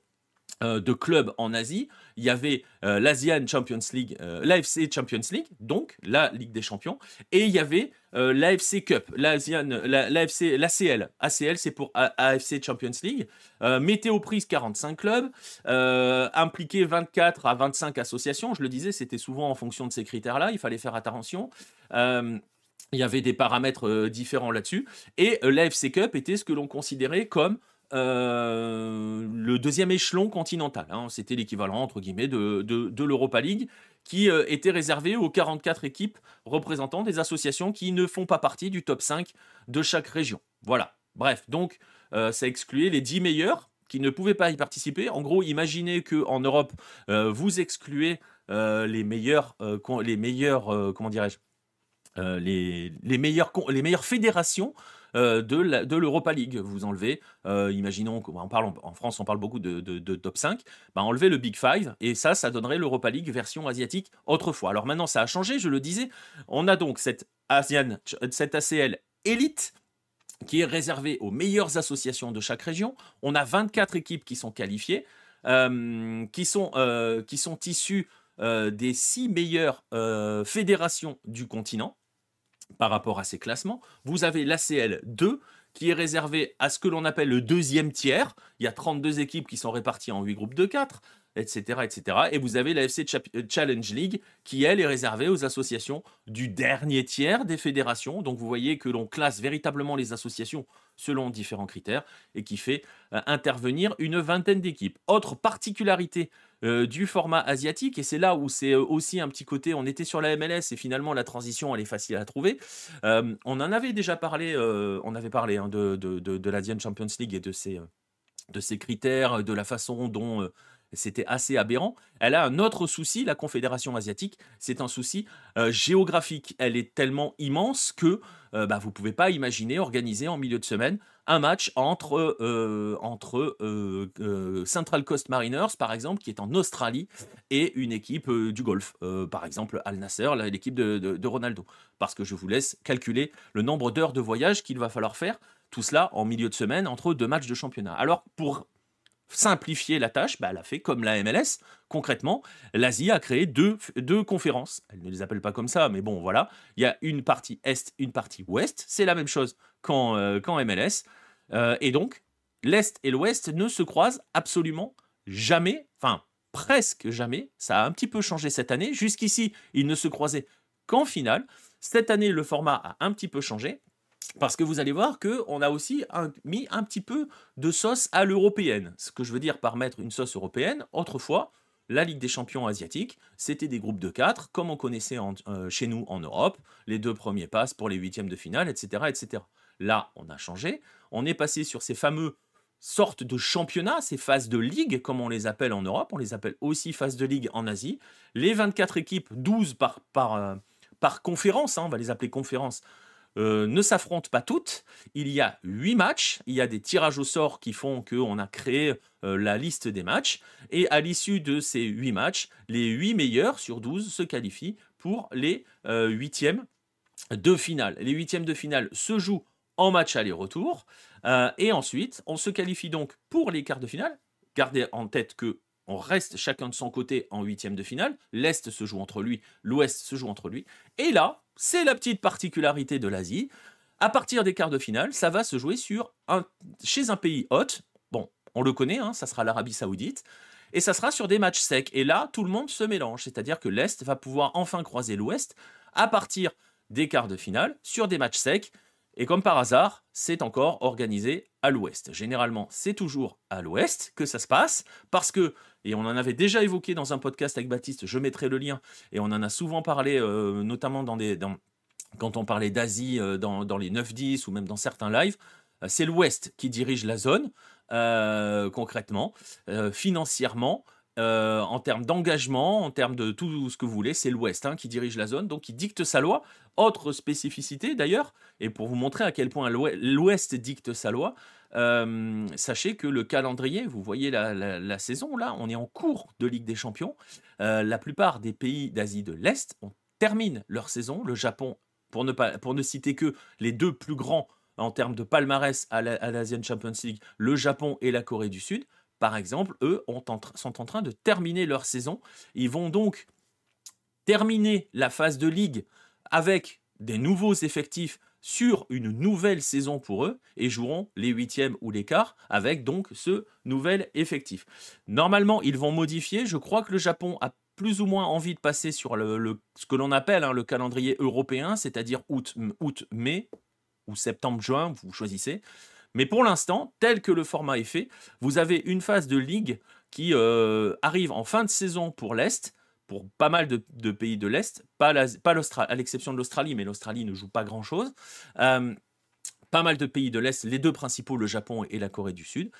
de clubs en Asie. Il y avait l'Asian Champions League, l'AFC Champions League, donc la Ligue des Champions, et il y avait l'AFC Cup, l'ACL. ACL, c'est pour AFC Champions League. Mettez aux prises 45 clubs, impliqués 24 à 25 associations. Je le disais, c'était souvent en fonction de ces critères-là, il fallait faire attention. Il y avait des paramètres différents là-dessus. Et l'AFC Cup était ce que l'on considérait comme le 2e échelon continental, hein. C'était l'équivalent, entre guillemets, de l'Europa League, qui était réservé aux 44 équipes représentant des associations qui ne font pas partie du top 5 de chaque région. Voilà. Bref, donc ça excluait les 10 meilleurs qui ne pouvaient pas y participer. En gros, imaginez qu'en Europe, vous excluez les meilleurs, comment dirais-je, les meilleures fédérations de l'Europa League. Vous enlevez, imaginons en France, on parle beaucoup de top 5, bah enlevez le Big Five, et ça donnerait l'Europa League version asiatique autrefois. Alors maintenant, ça a changé, je le disais. On a donc cette ACL Elite, qui est réservée aux meilleures associations de chaque région. On a 24 équipes qui sont qualifiées, qui sont issues des 6 meilleures fédérations du continent par rapport à ces classements. Vous avez l'ACL 2, qui est réservé à ce que l'on appelle le 2e tiers. Il y a 32 équipes qui sont réparties en 8 groupes de 4, etc. etc. Et vous avez l'AFC Challenge League, qui, elle, est réservée aux associations du dernier tiers des fédérations. Donc vous voyez que l'on classe véritablement les associations selon différents critères, et qui fait intervenir une vingtaine d'équipes. Autre particularité du format asiatique, et c'est là où c'est aussi un petit côté, on était sur la MLS, et finalement la transition, elle est facile à trouver. On en avait déjà parlé, on avait parlé, hein, de l'Asian Champions League et de ses critères, de la façon dont c'était assez aberrant. Elle a un autre souci, la Confédération asiatique, c'est un souci géographique. Elle est tellement immense que vous ne pouvez pas imaginer organiser en milieu de semaine un match entre Central Coast Mariners, par exemple, qui est en Australie, et une équipe du Golfe, par exemple Al Nasser, l'équipe de Ronaldo. Parce que je vous laisse calculer le nombre d'heures de voyage qu'il va falloir faire, tout cela en milieu de semaine, entre 2 matchs de championnat. Alors, pour simplifier la tâche, elle a fait comme la MLS. Concrètement, l'Asie a créé deux conférences. Elle ne les appelle pas comme ça, mais bon, voilà. Il y a une partie Est, une partie Ouest. C'est la même chose qu'en MLS. Et donc, l'Est et l'Ouest ne se croisent absolument jamais, enfin, presque jamais. Ça a un petit peu changé cette année. Jusqu'ici, ils ne se croisaient qu'en finale. Cette année, le format a un petit peu changé. Parce que vous allez voir qu'on a aussi mis un petit peu de sauce à l'européenne. Ce que je veux dire par mettre une sauce européenne, autrefois, la Ligue des champions asiatiques, c'était des groupes de 4, comme on connaissait chez nous en Europe. Les 2 premiers passent pour les 8e de finale, etc., etc. Là, on a changé. On est passé sur ces fameux sortes de championnats, ces phases de ligue, comme on les appelle en Europe. On les appelle aussi phases de ligue en Asie. Les 24 équipes, 12 par conférence, hein, on va les appeler conférences, ne s'affrontent pas toutes. Il y a 8 matchs. Il y a des tirages au sort qui font qu'on a créé la liste des matchs. Et à l'issue de ces 8 matchs, les 8 meilleurs sur 12 se qualifient pour les 8e de finale. Les 8e de finale se jouent en match aller-retour. Et ensuite, on se qualifie donc pour les quarts de finale. Gardez en tête que on reste chacun de son côté en 8e de finale. L'Est se joue entre lui, l'Ouest se joue entre lui. Et là, c'est la petite particularité de l'Asie. À partir des quarts de finale, ça va se jouer chez un pays hôte. Bon, on le connaît, hein, ça sera l'Arabie Saoudite. Et ça sera sur des matchs secs. Et là, tout le monde se mélange. C'est-à-dire que l'Est va pouvoir enfin croiser l'Ouest à partir des quarts de finale sur des matchs secs. Et comme par hasard, c'est encore organisé à l'Ouest. Généralement, c'est toujours à l'Ouest que ça se passe, parce que, et on en avait déjà évoqué dans un podcast avec Baptiste, je mettrai le lien, et on en a souvent parlé, notamment quand on parlait d'Asie, dans les 9-10, ou même dans certains lives, c'est l'Ouest qui dirige la zone, concrètement, financièrement, en termes d'engagement, en termes de tout ce que vous voulez, c'est l'Ouest qui dirige la zone, donc il dicte sa loi. Autre spécificité d'ailleurs, et pour vous montrer à quel point l'Ouest dicte sa loi, sachez que le calendrier, vous voyez la saison, là, on est en cours de Ligue des Champions. La plupart des pays d'Asie de l'Est terminent leur saison. Le Japon, pour ne citer que les deux plus grands en termes de palmarès à l'Asian Champions League, le Japon et la Corée du Sud, par exemple, eux sont en train de terminer leur saison. Ils vont donc terminer la phase de ligue avec des nouveaux effectifs sur une nouvelle saison pour eux et joueront les huitièmes ou les quarts avec donc ce nouvel effectif. Normalement, ils vont modifier. Je crois que le Japon a plus ou moins envie de passer sur ce que l'on appelle le calendrier européen, c'est-à-dire août-mai ou septembre-juin, vous choisissez. Mais pour l'instant, tel que le format est fait, vous avez une phase de ligue qui arrive en fin de saison pour l'Est, pour pas mal de pays de l'Est, pas l'Australie, à l'exception de l'Australie, mais l'Australie ne joue pas grand-chose. Pas mal de pays de l'Est, les deux principaux, le Japon et la Corée du Sud,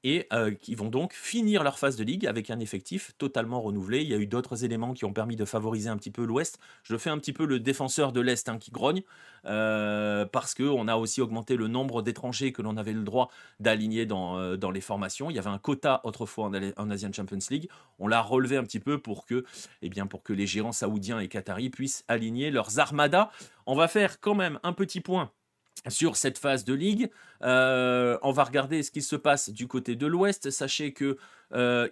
et qui vont donc finir leur phase de ligue avec un effectif totalement renouvelé. Il y a eu d'autres éléments qui ont permis de favoriser un petit peu l'Ouest. Je fais un petit peu le défenseur de l'Est qui grogne, parce qu'on a aussi augmenté le nombre d'étrangers que l'on avait le droit d'aligner dans les formations. Il y avait un quota autrefois en Asian Champions League. On l'a relevé un petit peu pour que les gérants saoudiens et qataris puissent aligner leurs armadas. On va faire quand même un petit point sur cette phase de ligue. On va regarder ce qui se passe du côté de l'Ouest. Sachez que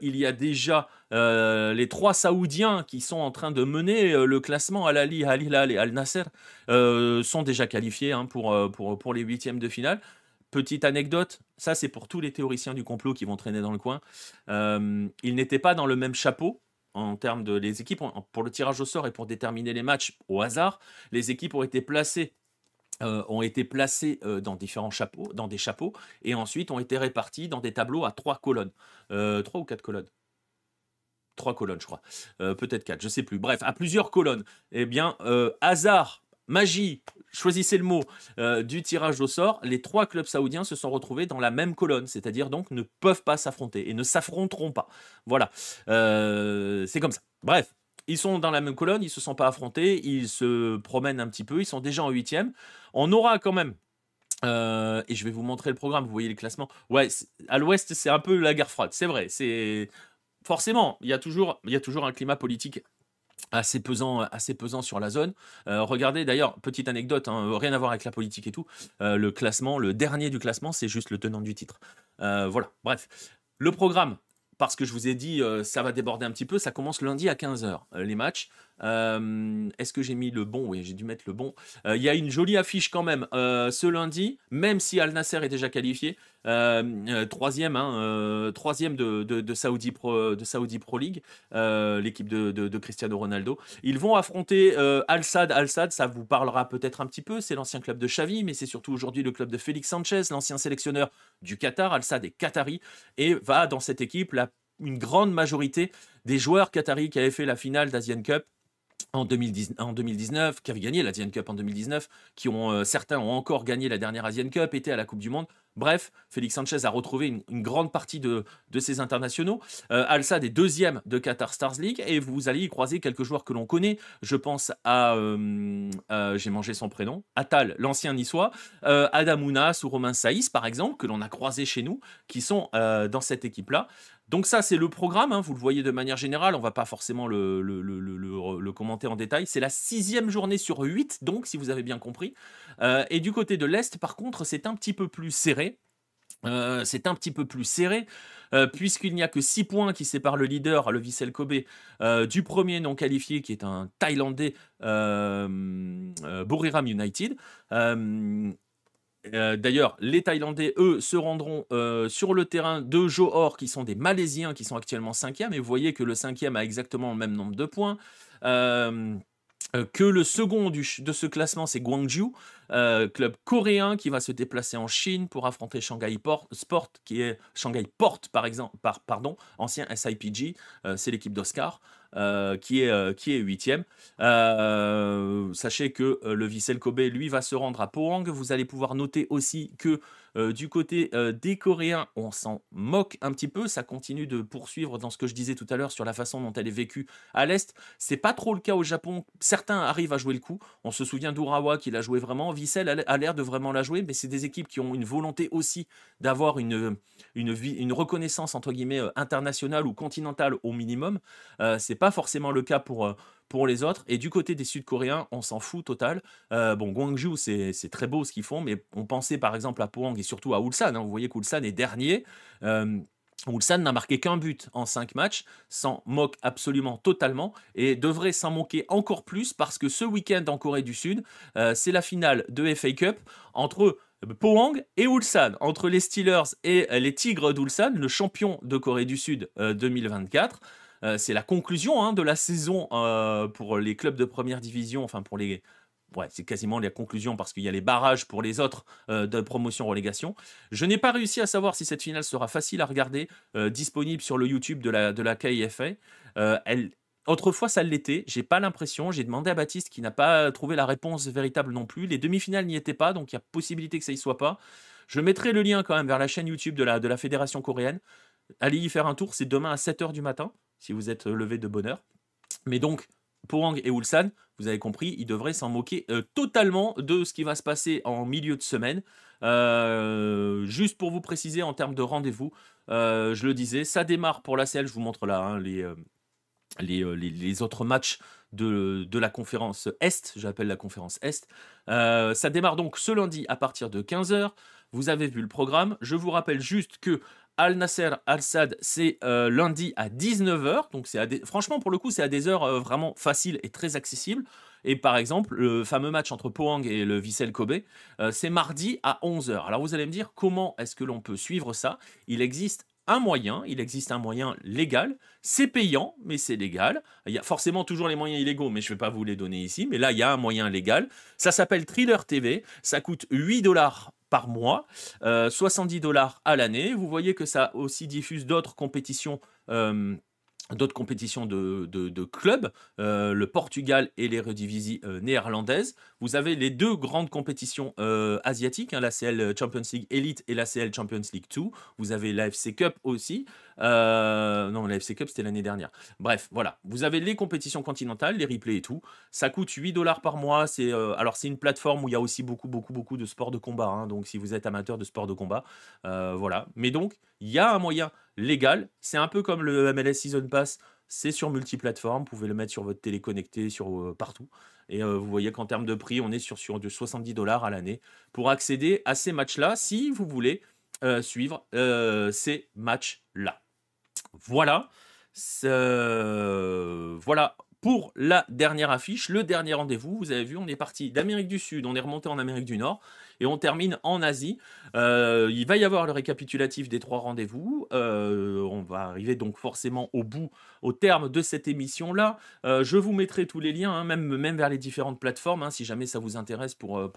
il y a déjà les trois Saoudiens qui sont en train de mener le classement. Al-Ahly, Al-Hilal et Al-Nasser sont déjà qualifiés pour les huitièmes de finale. Petite anecdote, ça c'est pour tous les théoriciens du complot qui vont traîner dans le coin. Ils n'étaient pas dans le même chapeau en termes de les équipes. Pour le tirage au sort et pour déterminer les matchs au hasard, les équipes ont été placées dans différents chapeaux, dans des chapeaux, et ensuite ont été répartis dans des tableaux à 3 colonnes. 3 ou 4 colonnes. 3 colonnes, je crois. Peut-être 4, je sais plus. Bref, à plusieurs colonnes. Eh bien, hasard, magie, choisissez le mot, du tirage au sort, les 3 clubs saoudiens se sont retrouvés dans la même colonne, c'est-à-dire donc ne peuvent pas s'affronter et ne s'affronteront pas. Voilà. C'est comme ça. Bref. Ils sont dans la même colonne, ils ne se sont pas affrontés, ils se promènent un petit peu, ils sont déjà en huitième. On aura quand même, et je vais vous montrer le programme, vous voyez les classements. Ouais, à l'Ouest, c'est un peu la guerre froide, c'est vrai. Forcément, il y a toujours un climat politique assez pesant sur la zone. Regardez d'ailleurs, petite anecdote, rien à voir avec la politique et tout, le classement, le dernier du classement, c'est juste le tenant du titre. Voilà, bref. Le programme, parce que je vous ai dit, ça va déborder un petit peu, ça commence lundi à 15h, les matchs. Est-ce que j'ai mis le bon? Oui, j'ai dû mettre le bon. Il y a une jolie affiche quand même ce lundi, même si Al Nasser est déjà qualifié. Troisième de Saudi Pro League, l'équipe de Cristiano Ronaldo. Ils vont affronter Al Sadd. Al Sadd, ça vous parlera peut-être un petit peu, c'est l'ancien club de Xavi, mais c'est surtout aujourd'hui le club de Félix Sanchez, l'ancien sélectionneur du Qatar. Al Sadd est qatari et va dans cette équipe une grande majorité des joueurs qataris qui avaient fait la finale d'Asian Cup en 2019, qui avaient gagné l'Asian Cup en 2019, certains ont encore gagné la dernière Asian Cup, étaient à la Coupe du Monde. Bref, Félix Sanchez a retrouvé une grande partie de ses internationaux. Al Sadd est deuxième de Qatar Stars League et vous allez y croiser quelques joueurs que l'on connaît. Je pense à, j'ai mangé son prénom, Attal, l'ancien niçois, Adam Ounas ou Romain Saïs par exemple, que l'on a croisé chez nous, qui sont dans cette équipe-là. Donc ça, c'est le programme, vous le voyez de manière générale, on ne va pas forcément le commenter en détail. C'est la 6e journée sur 8, donc, si vous avez bien compris. Et du côté de l'Est, par contre, c'est un petit peu plus serré. Puisqu'il n'y a que 6 points qui séparent le leader, le Vissel Kobe, du premier non qualifié, qui est un Thaïlandais, Buriram United. D'ailleurs, les Thaïlandais, eux, se rendront sur le terrain de Johor, qui sont des Malaisiens, qui sont actuellement 5e, et vous voyez que le 5e a exactement le même nombre de points. Que le second de ce classement, c'est Gwangju, club coréen qui va se déplacer en Chine pour affronter Sport, qui est Shanghai Port, par exemple, pardon, ancien SIPG, c'est l'équipe d'Oscar. Qui est huitième. Sachez que le Vissel Kobe, lui, va se rendre à Pohang. Vous allez pouvoir noter aussi que du côté des Coréens, on s'en moque un petit peu. Ça continue de poursuivre dans ce que je disais tout à l'heure sur la façon dont elle est vécue à l'Est. C'est pas trop le cas au Japon. Certains arrivent à jouer le coup. On se souvient d'Urawa qui l'a joué vraiment. Vissel a l'air de vraiment la jouer, mais c'est des équipes qui ont une volonté aussi d'avoir une reconnaissance entre guillemets internationale ou continentale au minimum. C'est pas forcément le cas pour les autres. Et du côté des Sud-Coréens, on s'en fout total. Bon, Gwangju, c'est très beau ce qu'ils font, mais on pensait par exemple à Pohang et surtout à Ulsan. Hein. Vous voyez qu'Ulsan est dernier. Ulsan n'a marqué qu'un but en 5 matchs, s'en moque absolument totalement et devrait s'en moquer encore plus parce que ce week-end en Corée du Sud, c'est la finale de FA Cup entre Pohang et Ulsan, entre les Steelers et les Tigres d'Ulsan, le champion de Corée du Sud 2024. C'est la conclusion de la saison pour les clubs de première division, enfin pour les... Ouais, c'est quasiment la conclusion parce qu'il y a les barrages pour les autres de promotion-relégation. Je n'ai pas réussi à savoir si cette finale sera facile à regarder, disponible sur le YouTube de la KIFA. Autrefois, ça l'était. J'ai pas l'impression. J'ai demandé à Baptiste qui n'a pas trouvé la réponse véritable non plus. Les demi-finales n'y étaient pas, donc il y a possibilité que ça y soit pas. Je mettrai le lien quand même vers la chaîne YouTube de la Fédération coréenne. Allez y faire un tour, c'est demain à 7h du matin, si vous êtes levé de bonne heure. Mais donc, Pohang et Ulsan, vous avez compris, ils devraient s'en moquer totalement de ce qui va se passer en milieu de semaine. Juste pour vous préciser en termes de rendez-vous, je le disais, ça démarre pour l'ACL, je vous montre là les autres matchs de la conférence Est, j'appelle la conférence Est. Ça démarre donc ce lundi à partir de 15h. Vous avez vu le programme. Je vous rappelle juste que Al Nasser Al Sadd, c'est lundi à 19h. Donc franchement, pour le coup, c'est à des heures vraiment faciles et très accessibles. Et par exemple, le fameux match entre Pohang et le Vissel Kobe, c'est mardi à 11h. Alors vous allez me dire, comment est-ce que l'on peut suivre ça? Il existe un moyen légal, c'est payant, mais c'est légal. Il y a forcément toujours les moyens illégaux, mais je ne vais pas vous les donner ici. Mais là, il y a un moyen légal. Ça s'appelle Thriller TV. Ça coûte 8$ par mois, 70$ à l'année. Vous voyez que ça aussi diffuse d'autres compétitions de clubs, le Portugal et les Eredivisie néerlandaises. Vous avez les deux grandes compétitions asiatiques, l'ACL Champions League Elite et l'ACL Champions League 2. Vous avez l'AFC Cup aussi. Non, l'AFC Cup, c'était l'année dernière. Bref, voilà. Vous avez les compétitions continentales, les replays et tout. Ça coûte 8$ par mois. Alors, c'est une plateforme où il y a aussi beaucoup de sports de combat. Donc, si vous êtes amateur de sport de combat, voilà. Mais donc, il y a un moyen légal. C'est un peu comme le MLS Season Pass. C'est sur multiplateforme. Vous pouvez le mettre sur votre télé connectée, partout. Et vous voyez qu'en termes de prix, on est sur de 70$ à l'année pour accéder à ces matchs-là, si vous voulez suivre ces matchs-là. Voilà. Voilà pour la dernière affiche, le dernier rendez-vous. Vous avez vu, on est parti d'Amérique du Sud, on est remonté en Amérique du Nord et on termine en Asie. Il va y avoir le récapitulatif des 3 rendez-vous. On va arriver donc forcément au terme de cette émission-là. Je vous mettrai tous les liens, même vers les différentes plateformes, si jamais ça vous intéresse pour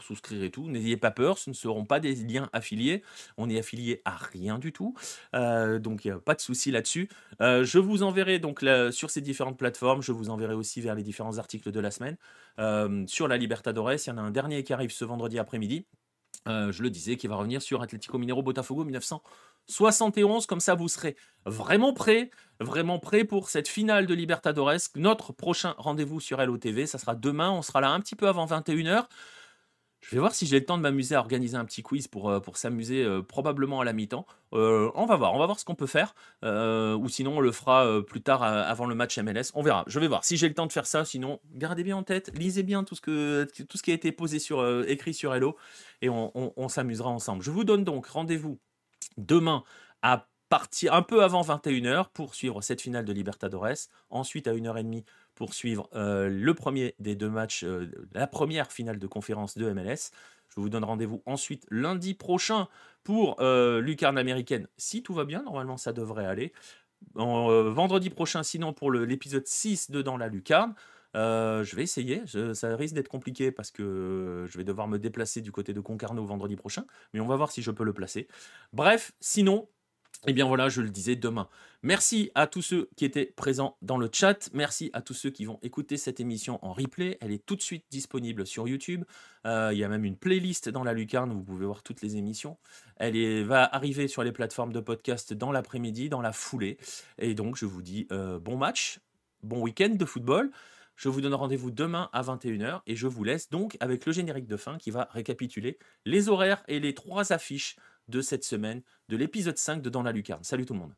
souscrire et tout. N'ayez pas peur, ce ne seront pas des liens affiliés. On est affilié à rien du tout. Donc, il n'y a pas de souci là-dessus. Je vous enverrai donc sur ces différentes plateformes. Je vous enverrai aussi vers les différents articles de la semaine. Sur la Libertadores, il y en a un dernier qui arrive ce vendredi après-midi. Je le disais, qui va revenir sur Atlético Mineiro Botafogo 1971. Comme ça, vous serez vraiment prêts pour cette finale de Libertadores. Notre prochain rendez-vous sur LOTV, ça sera demain. On sera là un petit peu avant 21h. Je vais voir si j'ai le temps de m'amuser à organiser un petit quiz pour s'amuser probablement à la mi-temps. On va voir ce qu'on peut faire. Ou sinon, on le fera plus tard avant le match MLS. On verra. Je vais voir si j'ai le temps de faire ça. Sinon, gardez bien en tête, lisez bien tout ce qui a été posé écrit sur Hello. Et on s'amusera ensemble. Je vous donne donc rendez-vous demain à partir un peu avant 21h pour suivre cette finale de Libertadores. Ensuite, à 1h30, pour suivre le premier des 2 matchs, la première finale de conférence de MLS. Je vous donne rendez-vous ensuite lundi prochain pour Lucarne américaine. Si tout va bien, normalement ça devrait aller. Vendredi prochain, sinon pour l'épisode 6 de Dans la Lucarne. Je vais essayer, ça risque d'être compliqué parce que je vais devoir me déplacer du côté de Concarneau vendredi prochain, mais on va voir si je peux le placer. Bref, sinon, eh bien voilà, je le disais, demain. Merci à tous ceux qui étaient présents dans le chat. Merci à tous ceux qui vont écouter cette émission en replay. Elle est tout de suite disponible sur YouTube. Il y a même une playlist dans la lucarne où vous pouvez voir toutes les émissions. Va arriver sur les plateformes de podcast dans l'après-midi, dans la foulée. Et donc, je vous dis bon match, bon week-end de football. Je vous donne rendez-vous demain à 21h et je vous laisse donc avec le générique de fin qui va récapituler les horaires et les 3 affiches de cette semaine de l'épisode 5 de Dans la Lucarne. Salut tout le monde.